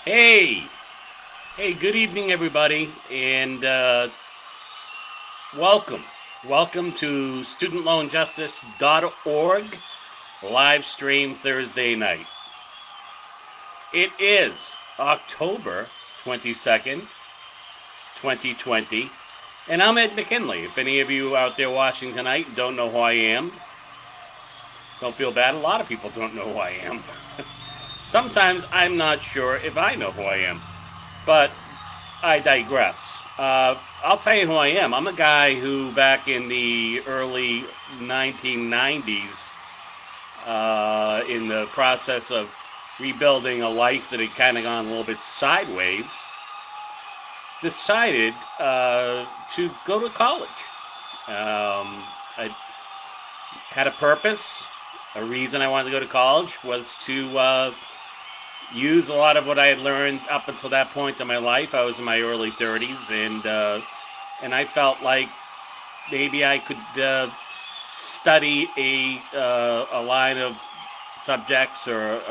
Hey, hey, good evening, everybody, and welcome. Welcome to studentloanjustice.org live stream Thursday night. It is October 22nd, 2020, and I'm Ed McKinley. If any of you out there watching tonight don't know who I am, don't feel bad. A lot of people don't know who I am. Sometimes I'm not sure if I know who I am, but I digress. I'll tell you who I am. I'm a guy who, back in the early 1990s, in the process of rebuilding a life that had kind of gone a little bit sideways, decided to go to college. I had a purpose. A reason I wanted to go to college was to use a lot of what I had learned up until that point in my life. I was in my early 30s, and I felt like maybe I could study a line of subjects or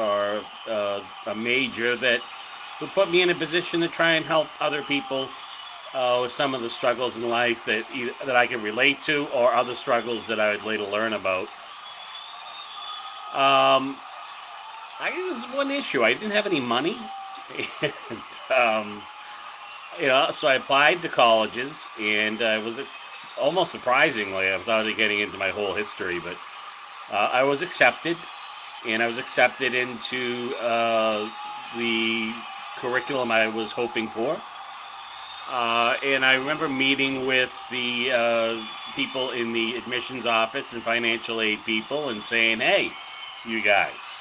a major that would put me in a position to try and help other people with some of the struggles in life that I can relate to, or other struggles that I would later learn about. Um, I was one issue. I didn't have any money, and so I applied to colleges, and I was almost surprisingly, without getting into my whole history, but I was accepted, and I was accepted into the curriculum I was hoping for. And I remember meeting with the people in the admissions office and financial aid people and saying, "Hey, you guys,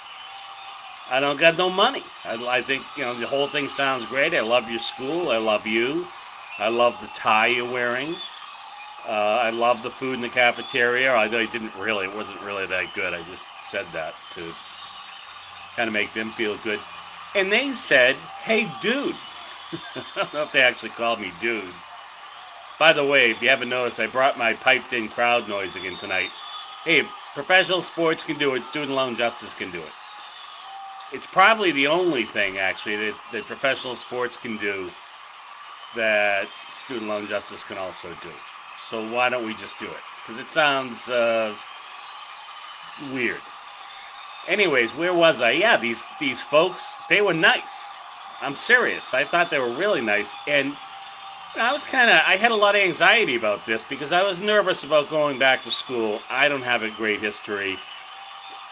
I don't got no money. I think the whole thing sounds great. I love your school. I love you. I love the tie you're wearing. I love the food in the cafeteria. Although it wasn't really that good. I just said that to kind of make them feel good." And they said, "Hey, dude." I don't know if they actually called me dude. By the way, if you haven't noticed, I brought my piped-in crowd noise again tonight. Hey, professional sports can do it. Student loan justice can do it. It's probably the only thing, actually, that professional sports can do that student loan justice can also do. So why don't we just do it? Because it sounds weird. Anyways, where was I? Yeah, these folks, they were nice. I'm serious. I thought they were really nice. And I had a lot of anxiety about this because I was nervous about going back to school. I don't have a great history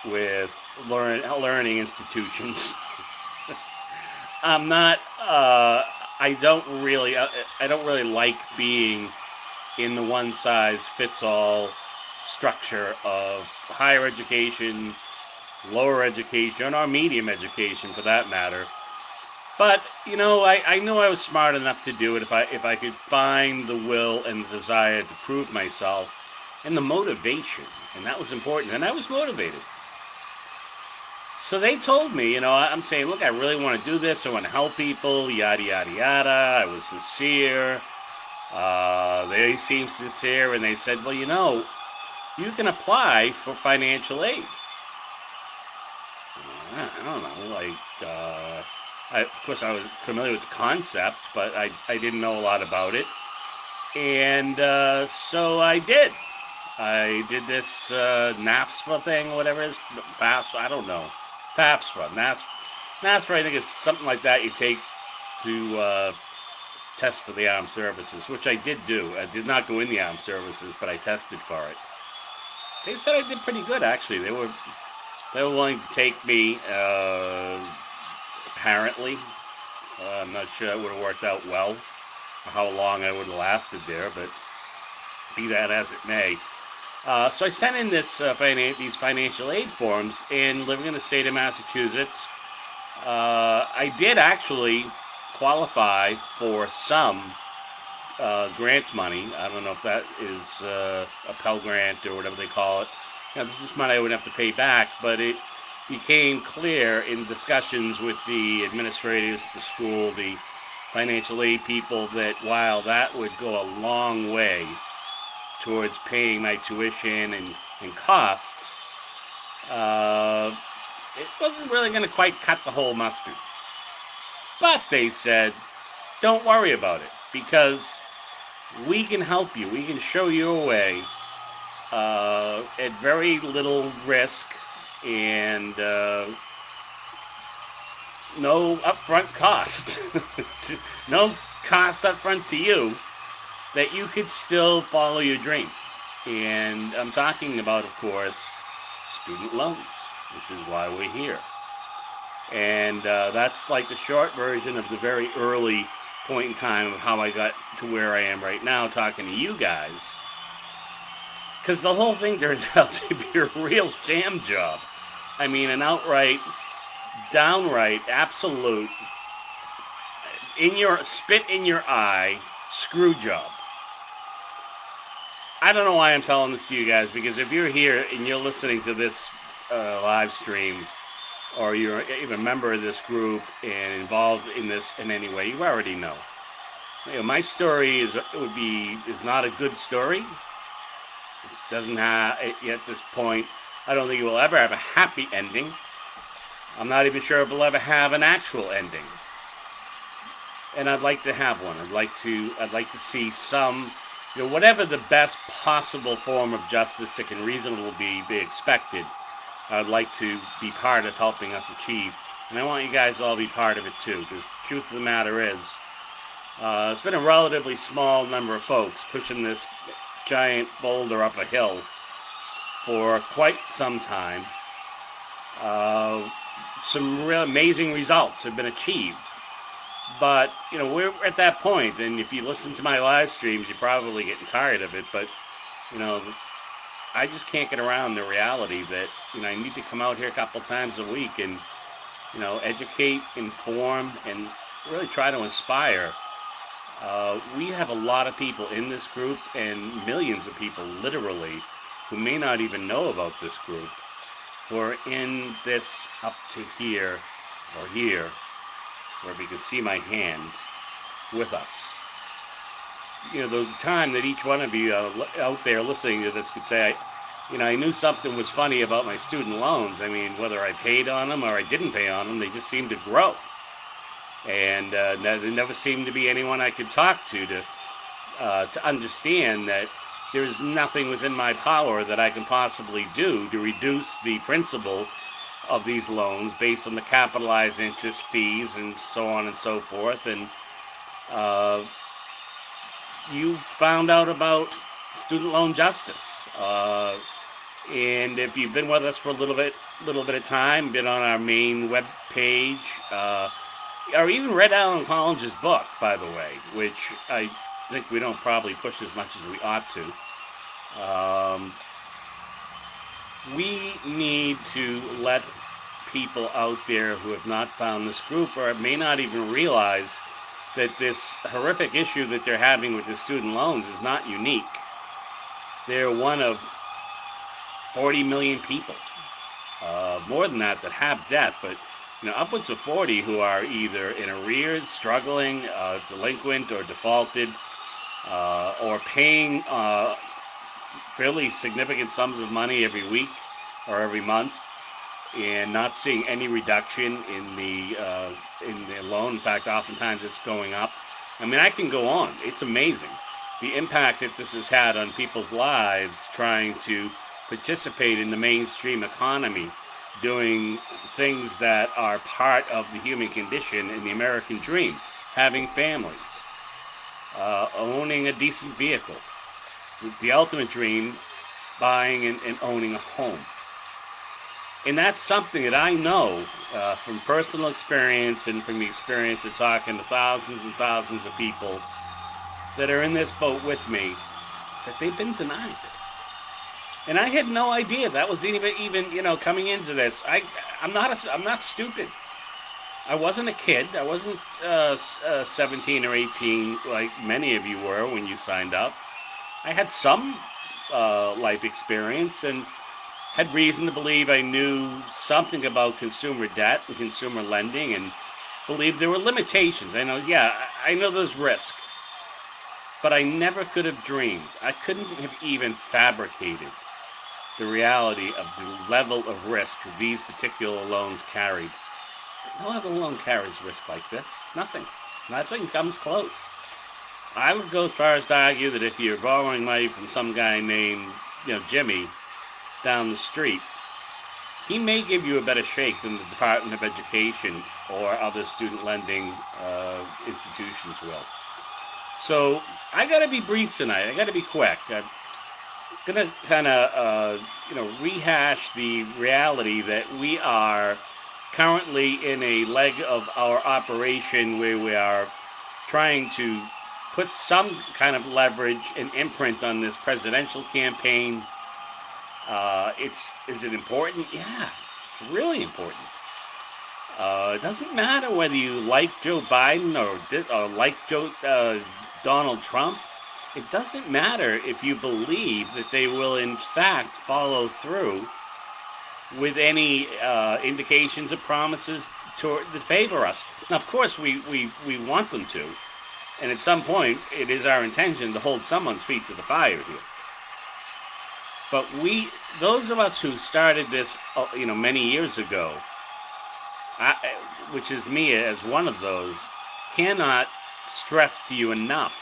with learning institutions. I'm not. I don't really like being in the one size fits all structure of higher education, lower education, or medium education for that matter. But I knew I was smart enough to do it if I could find the will and the desire to prove myself, and the motivation, and that was important. And I was motivated. So they told me, I'm saying, look, I really want to do this. I want to help people, yada, yada, yada. I was sincere. They seemed sincere, and they said, well, you can apply for financial aid. I don't know, of course, I was familiar with the concept, but I didn't know a lot about it. And so I did. I did this NAFSPA thing, whatever it is. FAFSA, I don't know. FAFSA. NAFSPA, I think, is something like that you take to test for the armed services, which I did do. I did not go in the armed services, but I tested for it. They said I did pretty good, actually. They were willing to take me, apparently. I'm not sure it would have worked out well, or how long I would have lasted there, but be that as it may. So I sent in these financial aid forms, and living in the state of Massachusetts, I did actually qualify for some grant money. I don't know if that is a Pell Grant or whatever they call it. This is money I would have to pay back, but it became clear in discussions with the administrators, the school, the financial aid people, that while that would go a long way towards paying my tuition and costs, it wasn't really going to quite cut the whole mustard. But they said, don't worry about it, because we can help you. We can show you a way at very little risk and no upfront cost. No cost upfront to you, that you could still follow your dream. And I'm talking about, of course, student loans, which is why we're here. And that's like the short version of the very early point in time of how I got to where I am right now, talking to you guys. Because the whole thing turns out to be a real sham job. I mean, an outright, downright, absolute, spit in your eye screw job. I don't know why I'm telling this to you guys, because if you're here and you're listening to this live stream, or you're even a member of this group and involved in this in any way, you already know. My story is not a good story. It doesn't have, at this point, I don't think it will ever have a happy ending. I'm not even sure if it'll ever have an actual ending. And I'd like to have one. I'd like to see some, whatever the best possible form of justice that can reasonably be expected, I'd like to be part of helping us achieve. And I want you guys to all be part of it too, because the truth of the matter is, it's been a relatively small number of folks pushing this giant boulder up a hill for quite some time. Some real amazing results have been achieved. But, we're at that point, and if you listen to my live streams, you're probably getting tired of it, but, I just can't get around the reality that, I need to come out here a couple times a week and, educate, inform, and really try to inspire. We have a lot of people in this group, and millions of people, literally, who may not even know about this group, who are in this up to here, or here, where we can see my hand, with us. There's a time that each one of you out there listening to this could say, I knew something was funny about my student loans. I mean, whether I paid on them or I didn't pay on them, they just seemed to grow. And there never seemed to be anyone I could talk to understand that there is nothing within my power that I can possibly do to reduce the principal of these loans based on the capitalized interest fees and so on and so forth. And you found out about student loan justice. And if you've been with us for a little bit of time, been on our main web page, or even read Alan Collins's book, by the way, which I think we don't probably push as much as we ought to. We need to let people out there who have not found this group, or may not even realize that this horrific issue that they're having with the student loans is not unique. They're one of 40 million people, more than that have debt, but upwards of 40 who are either in arrears, struggling, delinquent, or defaulted, or paying fairly significant sums of money every week or every month, and not seeing any reduction in the loan. In fact, oftentimes it's going up. I mean, I can go on. It's amazing the impact that this has had on people's lives trying to participate in the mainstream economy, doing things that are part of the human condition and the American dream, having families, owning a decent vehicle, the ultimate dream, buying and owning a home. And that's something that I know from personal experience and from the experience of talking to thousands and thousands of people that are in this boat with me, that they've been denied. And I had no idea that was even coming into this. I'm not stupid. I wasn't a kid. I wasn't 17 or 18 like many of you were when you signed up. I had some life experience and had reason to believe I knew something about consumer debt and consumer lending, and believed there were limitations. I know there's risk, but I never could have dreamed. I couldn't have even fabricated the reality of the level of risk these particular loans carried. No other loan carries risk like this. Nothing. Nothing comes close. I would go as far as to argue that if you're borrowing money from some guy named, Jimmy down the street, he may give you a better shake than the Department of Education or other student lending institutions will. So I got to be brief tonight. I got to be quick. I'm gonna kind of rehash the reality that we are currently in a leg of our operation where we are trying to put some kind of leverage and imprint on this presidential campaign. Is it important? Yeah, it's really important. It doesn't matter whether you like Joe Biden or like Donald Trump. It doesn't matter if you believe that they will in fact follow through with any indications or promises that favor us. Now, of course, we want them to. And at some point, it is our intention to hold someone's feet to the fire here. But those of us who started this, many years ago, which is me as one of those, cannot stress to you enough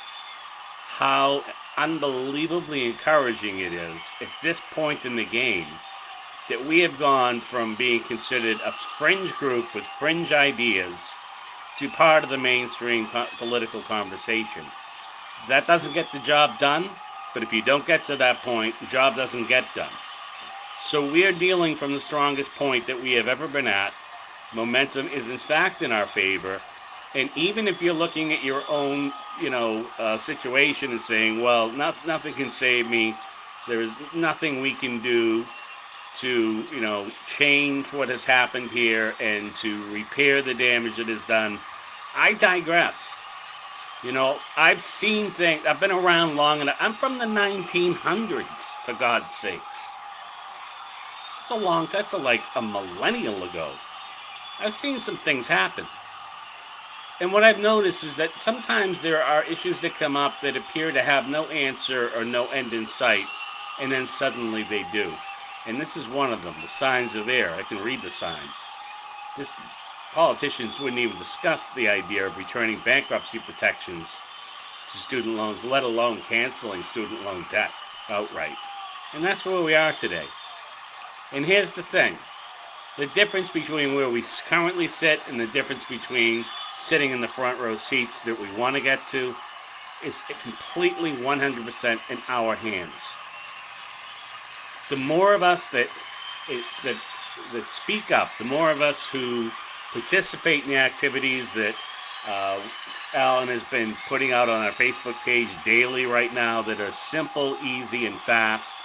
how unbelievably encouraging it is at this point in the game that we have gone from being considered a fringe group with fringe ideas to part of the mainstream political conversation. That doesn't get the job done, but if you don't get to that point, the job doesn't get done. So we are dealing from the strongest point that we have ever been at. Momentum is in fact in our favor. And even if you're looking at your own, situation and saying, well, nothing can save me, there is nothing we can do to, change what has happened here and to repair the damage that is done, I digress. I've seen things, I've been around long enough. I'm from the 1900s, for God's sakes. That's like a millennial ago. I've seen some things happen. And what I've noticed is that sometimes there are issues that come up that appear to have no answer or no end in sight, and then suddenly they do. And this is one of them. The signs are there. I can read the signs. Politicians wouldn't even discuss the idea of returning bankruptcy protections to student loans, let alone canceling student loan debt outright. And that's where we are today. And here's the thing. The difference between where we currently sit and the difference between sitting in the front row seats that we want to get to is completely 100% in our hands. The more of us that speak up, the more of us who participate in the activities that Alan has been putting out on our Facebook page daily right now that are simple, easy, and fast,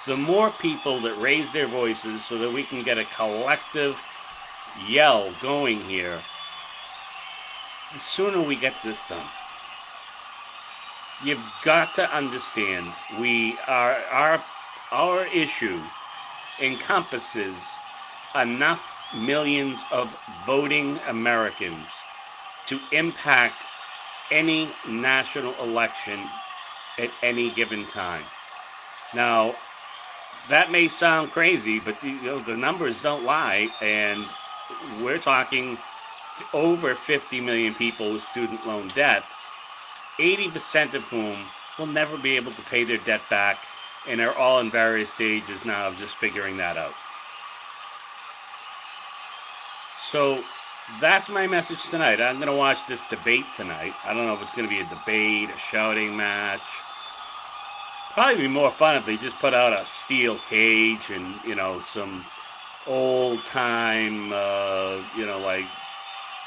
the more people that raise their voices so that we can get a collective yell going here, the sooner we get this done. You've got to understand our issue encompasses enough millions of voting Americans to impact any national election at any given time. Now, that may sound crazy, but the numbers don't lie, and we're talking over 50 million people with student loan debt, 80% of whom will never be able to pay their debt back and are all in various stages now of just figuring that out. So that's my message tonight. I'm going to watch this debate tonight. I don't know if it's going to be a debate, a shouting match. Probably be more fun if they just put out a steel cage and, some old time, like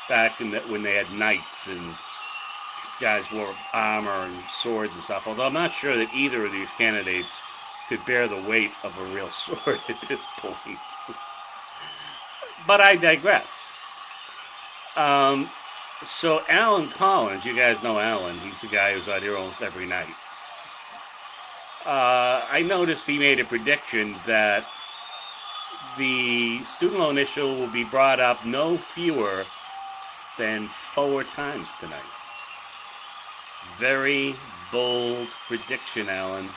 back when they had knights and guys wore armor and swords and stuff. Although I'm not sure that either of these candidates could bear the weight of a real sword at this point. But I digress. So Alan Collins, you guys know Alan. He's the guy who's out here almost every night. I noticed he made a prediction that the student loan issue will be brought up no fewer than 4 times tonight. Very bold prediction, Alan.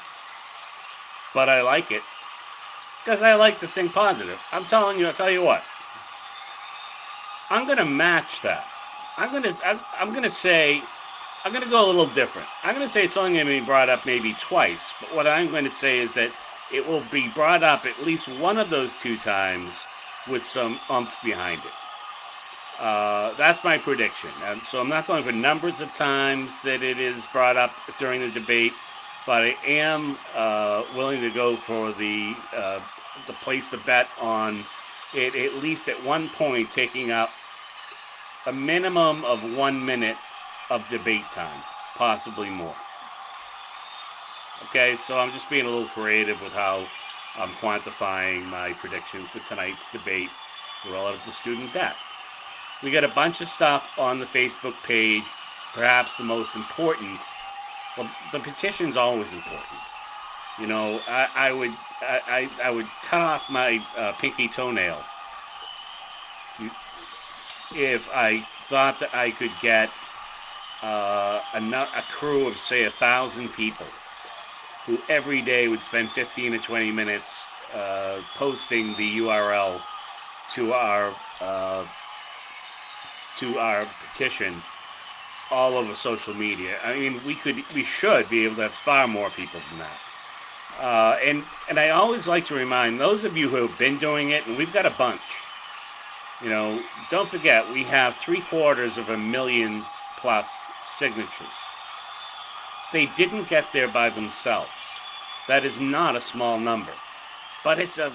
But I like it. Because I like to think positive. I'll tell you what. I'm going to match that. I'm going to say, I'm going to go a little different. I'm going to say it's only going to be brought up maybe twice. But what I'm going to say is that it will be brought up at least one of those two times with some oomph behind it. That's my prediction. So I'm not going for numbers of times that it is brought up during the debate, but I am willing to go for the place to bet on it at least at one point taking up a minimum of 1 minute of debate time, possibly more. Okay, so I'm just being a little creative with how I'm quantifying my predictions for tonight's debate relative to student debt. We got a bunch of stuff on the Facebook page. Perhaps the most important, well, the petition's always important. You know, I would cut off my pinky toenail if I thought that I could get a crew of, say, 1,000 people who every day would spend 15 to 20 minutes posting the URL to our petition all over social media. I mean, we should be able to have far more people than that. And I always like to remind those of you who have been doing it, and we've got a bunch. You know, don't forget, we have 750,000 plus signatures. They didn't get there by themselves. That is not a small number, but it's a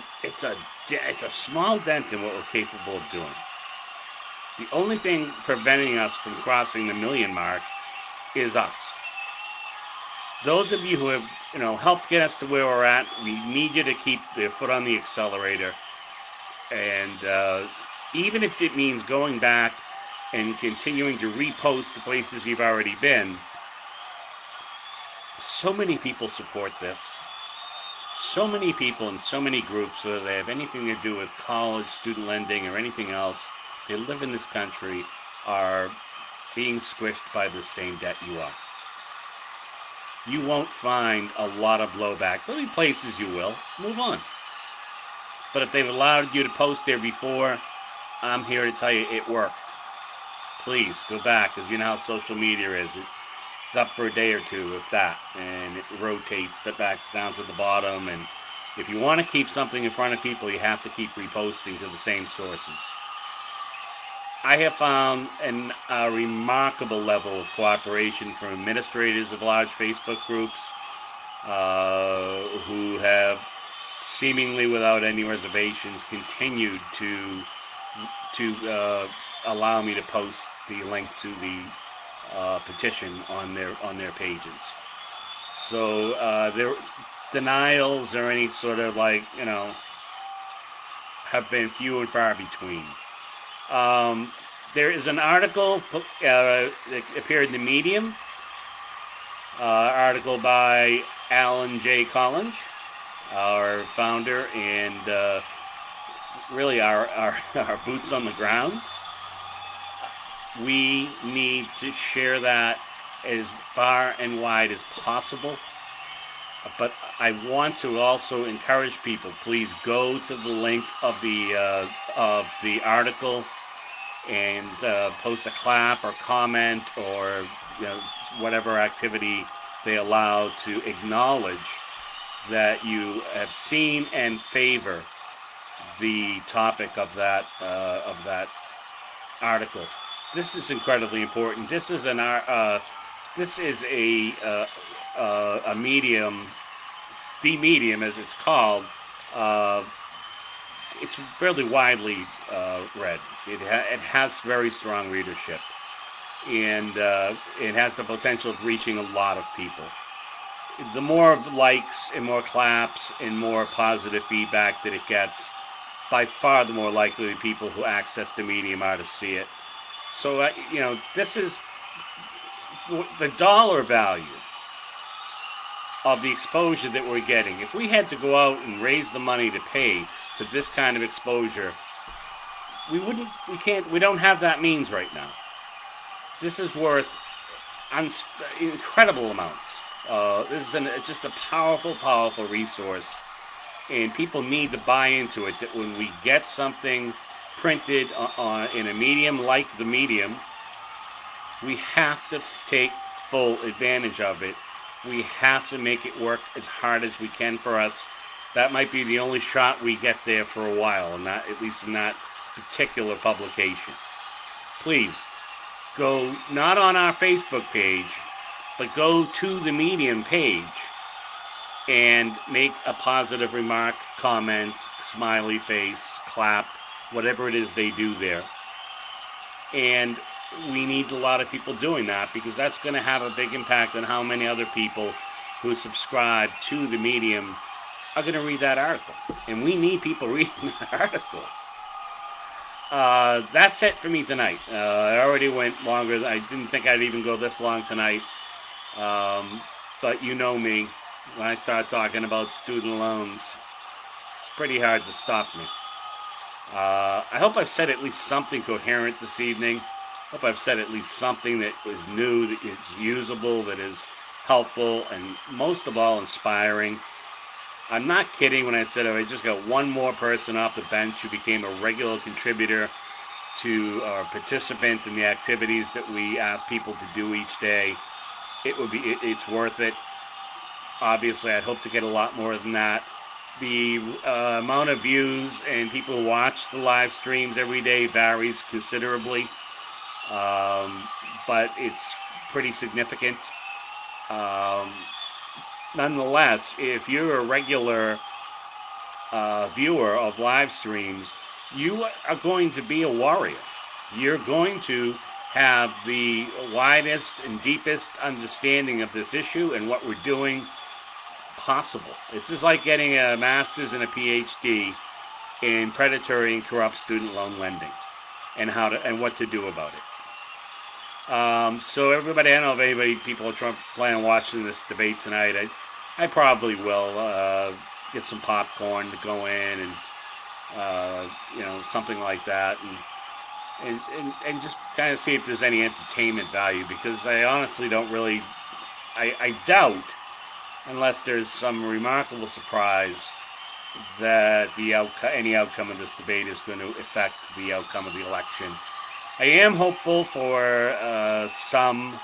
small dent in what we're capable of doing. The only thing preventing us from crossing the million mark is us. Those of you who have, helped get us to where we're at, we need you to keep your foot on the accelerator. And even if it means going back and continuing to repost the places you've already been, so many people support this. So many people in so many groups, whether they have anything to do with college, student lending, or anything else, they live in this country, are being squished by the same debt you are. You won't find a lot of blowback. There'll be places you will. Move on. But if they've allowed you to post there before, I'm here to tell you it worked. Please go back, because you know how social media is. It's up for a day or two, if that, and it rotates back down to the bottom. And if you want to keep something in front of people, you have to keep reposting to the same sources. I have found a remarkable level of cooperation from administrators of large Facebook groups who have seemingly without any reservations continued to allow me to post the link to the petition on their pages. So their denials or any sort of have been few and far between. There is an article that appeared in the Medium, article by Alan J. Collins, our founder and really our boots on the ground. We need to share that as far and wide as possible. But I want to also encourage people, please go to the link of the article and post a clap or comment or whatever activity they allow to acknowledge that you have seen and favor the topic of that article. This is incredibly important. This is a medium, the Medium as it's called. It's fairly widely read. It has very strong readership, and it has the potential of reaching a lot of people. The more likes and more claps and more positive feedback that it gets, by far the more likely the people who access the Medium are to see it. So, this is the dollar value of the exposure that we're getting. If we had to go out and raise the money to pay for this kind of exposure, we don't have that means right now. This is worth incredible amounts. This is just a powerful, powerful resource, and people need to buy into it, that when we get something printed in a medium like the medium, we have to take full advantage of it. We have to make it work as hard as we can for us. That might be the only shot we get there for a while, and not, at least in that particular publication. Please, go not on our Facebook page, but go to the Medium page and make a positive remark, comment, smiley face, clap, whatever it is they do there. And we need a lot of people doing that, because that's going to have a big impact on how many other people who subscribe to the Medium are going to read that article. And we need people reading that article. That's it for me tonight. I already went longer. I didn't think I'd even go this long tonight. But you know me. When I start talking about student loans, it's pretty hard to stop me. I hope I've said at least something coherent this evening. I hope I've said at least something that is new, that is usable, that is helpful, and most of all, inspiring. I'm not kidding when I said if I just got one more person off the bench who became a regular contributor to or participant in the activities that we ask people to do each day, it's worth it. Obviously, I'd hope to get a lot more than that. The amount of views and people who watch the live streams every day varies considerably, but it's pretty significant. Nonetheless, if you're a regular viewer of live streams, you are going to be a warrior. You're going to have the widest and deepest understanding of this issue and what we're doing possible. It's just like getting a master's and a PhD in predatory and corrupt student loan lending, and what to do about it. So everybody, I don't know if people are planning on watching this debate tonight. I probably will get some popcorn to go in and something like that, and just kind of see if there's any entertainment value, because I honestly don't really. I doubt, unless there's some remarkable surprise, that any outcome of this debate is going to affect the outcome of the election. I am hopeful for some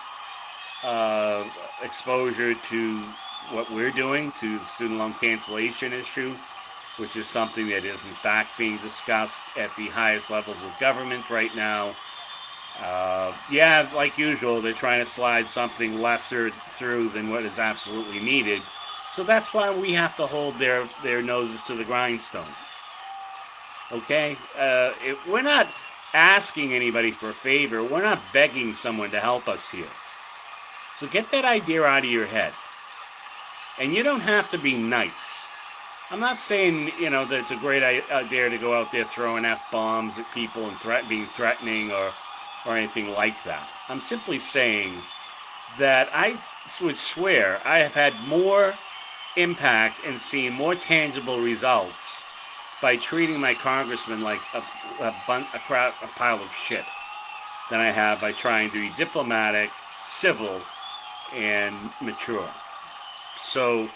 exposure to what we're doing to the student loan cancellation issue, which is something that is in fact being discussed at the highest levels of government right now. Like usual, they're trying to slide something lesser through than what is absolutely needed. So that's why we have to hold their noses to the grindstone. Okay? We're not asking anybody for a favor. We're not begging someone to help us here. So get that idea out of your head. And you don't have to be nice. I'm not saying, that it's a great idea to go out there throwing F-bombs at people and being threatening or anything like that. I'm simply saying that I would swear I have had more impact and seen more tangible results by treating my congressman like a pile of shit than I have by trying to be diplomatic, civil, and mature. So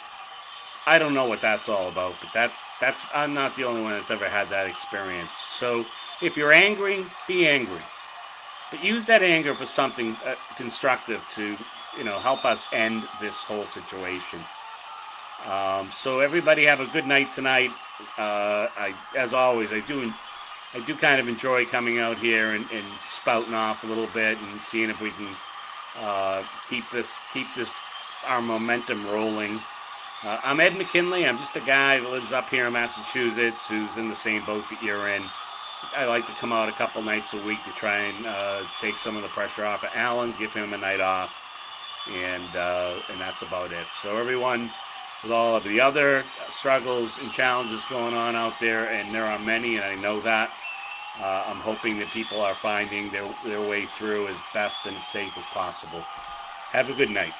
I don't know what that's all about, but I'm not the only one that's ever had that experience. So if you're angry, be angry. But use that anger for something constructive to, help us end this whole situation. So everybody have a good night tonight. As always, I do kind of enjoy coming out here and spouting off a little bit and seeing if we can keep this our momentum rolling. I'm Ed McKinley. I'm just a guy that lives up here in Massachusetts who's in the same boat that you're in. I like to come out a couple nights a week to try and take some of the pressure off of Alan, give him a night off, and that's about it. So everyone, with all of the other struggles and challenges going on out there, and there are many, and I know that, I'm hoping that people are finding their way through as best and as safe as possible. Have a good night.